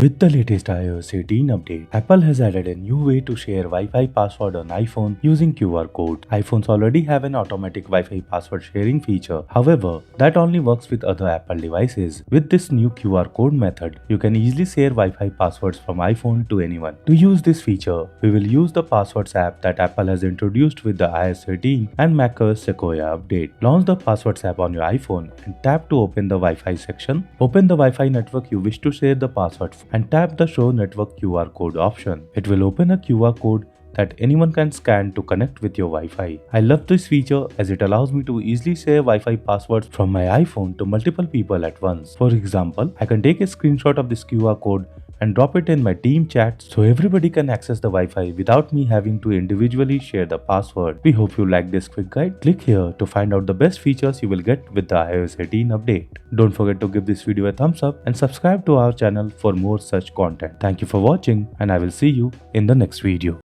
With the latest iOS 18 update, Apple has added a new way to share Wi-Fi password on iPhone using QR code. iPhones already have an automatic Wi-Fi password sharing feature. However, that only works with other Apple devices. With this new QR code method, you can easily share Wi-Fi passwords from iPhone to anyone. To use this feature, we will use the Passwords app that Apple has introduced with the iOS 18 and macOS Sequoia update. Launch the Passwords app on your iPhone and tap to open the Wi-Fi section. Open the Wi-Fi network you wish to share the password and tap the Show Network QR Code option. It will open a QR code that anyone can scan to connect with your Wi-Fi. I love this feature as it allows me to easily share Wi-Fi passwords from my iPhone to multiple people at once. For example, I can take a screenshot of this QR code and drop it in my team chat so everybody can access the Wi-Fi without me having to individually share the password. We hope you like this quick guide. Click here to find out the best features you will get with the iOS 18 update. Don't forget to give this video a thumbs up and subscribe to our channel for more such content. Thank you for watching and I will see you in the next video.